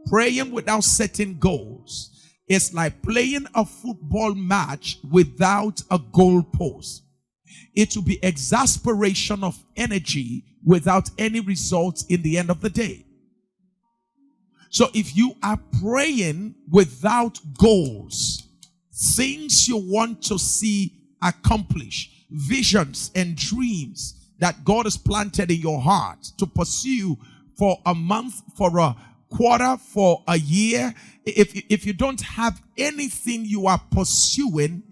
Praying without setting goals is like playing a football match without a goal post. It will be exasperation of energy without any results in the end of the day. So if you are praying without goals, things you want to see accomplished, visions and dreams that God has planted in your heart to pursue for a month, for a quarter, for a year, if you don't have anything you are pursuing,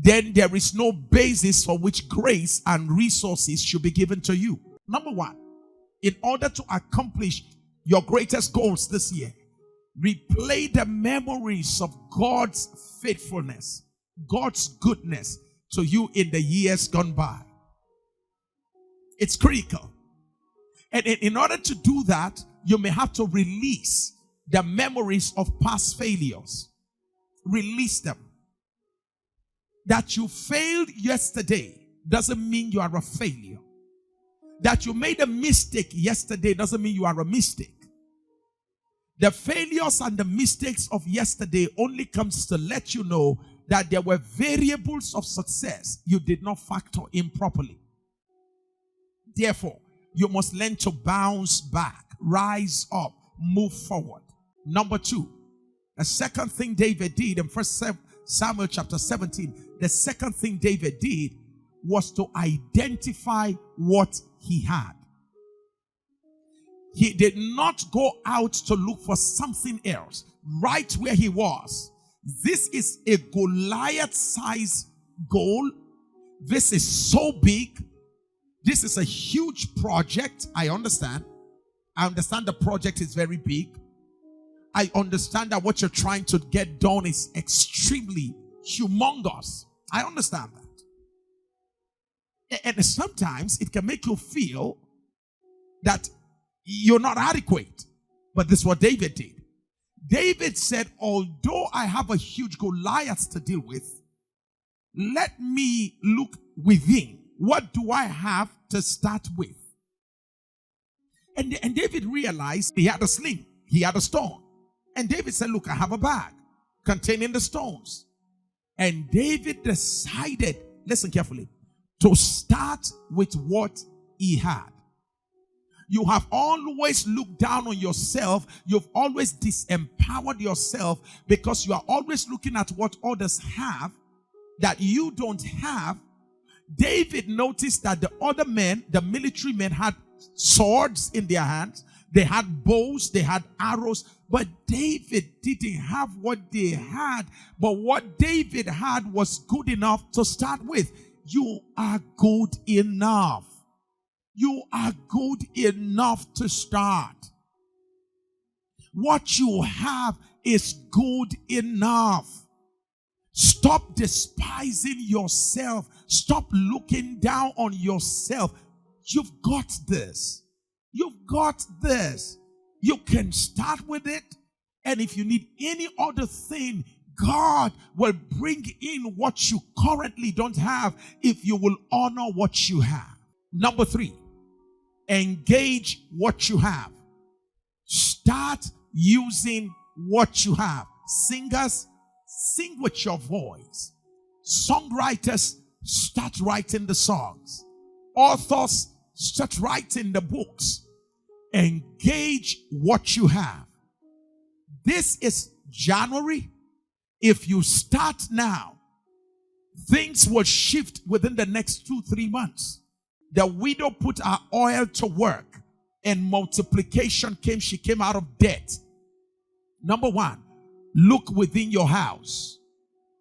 then there is no basis for which grace and resources should be given to you. Number one, in order to accomplish your greatest goals this year, replay the memories of God's faithfulness, God's goodness to you in the years gone by. It's critical. And in order to do that, you may have to release the memories of past failures. Release them. That you failed yesterday doesn't mean you are a failure. That you made a mistake yesterday doesn't mean you are a mistake. The failures and the mistakes of yesterday only comes to let you know that there were variables of success you did not factor in properly. Therefore, you must learn to bounce back, rise up, move forward. Number two, the second thing David did in 1 Samuel chapter 17, the second thing David did was to identify what he had. He did not go out to look for something else. Right where he was. This is a Goliath-sized goal. This is so big. This is a huge project. I understand. I understand the project is very big. I understand that what you're trying to get done is extremely humongous. I understand that. And sometimes it can make you feel that you're not adequate. But this is what David did. David said, although I have a huge Goliath to deal with, let me look within. What do I have to start with? And David realized he had a sling. He had a stone. And David said, look, I have a bag containing the stones. And David decided, listen carefully, to start with what he had. You have always looked down on yourself. You've always disempowered yourself because you are always looking at what others have that you don't have. David noticed that the other men, the military men, had swords in their hands. They had bows, they had arrows. But David didn't have what they had. But what David had was good enough to start with. You are good enough. You are good enough to start. What you have is good enough. Stop despising yourself. Stop looking down on yourself. You've got this. You've got this. You can start with it. And if you need any other thing, God will bring in what you currently don't have if you will honor what you have. Number three, engage what you have. Start using what you have. Singers, sing with your voice. Songwriters, start writing the songs. Authors, start writing the books. Engage what you have. This is January. If you start now, things will shift within the next 2-3 months. The widow put her oil to work and multiplication came. She came out of debt. Number one, look within your house.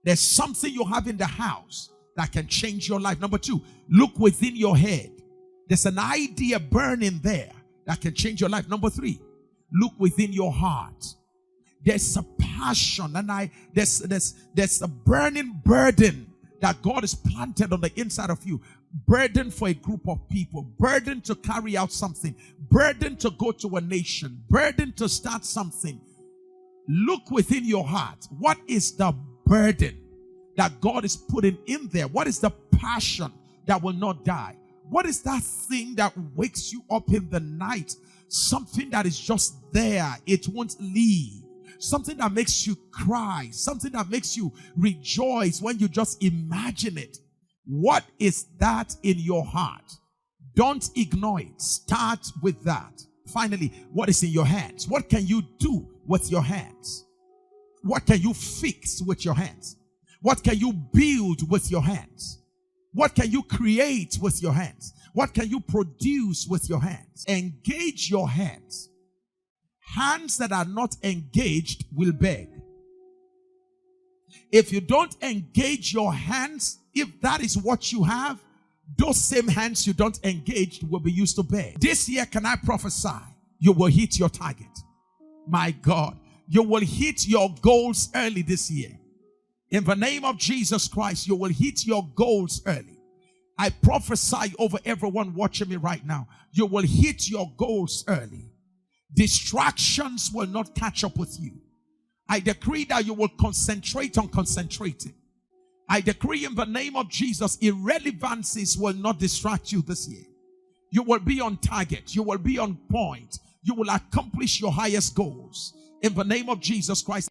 There's something you have in the house that can change your life. Number two, look within your head. There's an idea burning there that can change your life. Number three, look within your heart. There's a passion and there's a burning burden that God has planted on the inside of you. Burden for a group of people. Burden to carry out something. Burden to go to a nation. Burden to start something. Look within your heart. What is the burden that God is putting in there? What is the passion that will not die? What is that thing that wakes you up in the night something that is just there, it won't leave. Something that makes you cry, something that makes you rejoice when you just imagine it. What is that in your heart? Don't ignore it. Start with that. Finally, what is in your hands? What can you do with your hands? What can you fix with your hands? What can you build with your hands? What can you create with your hands? What can you produce with your hands? Engage your hands. Hands that are not engaged will beg. If you don't engage your hands, if that is what you have, those same hands you don't engage will be used to beg. This year, can I prophesy? You will hit your target. My God, you will hit your goals early this year. In the name of Jesus Christ, you will hit your goals early. I prophesy over everyone watching me right now. You will hit your goals early. Distractions will not catch up with you. I decree that you will concentrate on concentrating. I decree in the name of Jesus, irrelevancies will not distract you this year. You will be on target. You will be on point. You will accomplish your highest goals. In the name of Jesus Christ.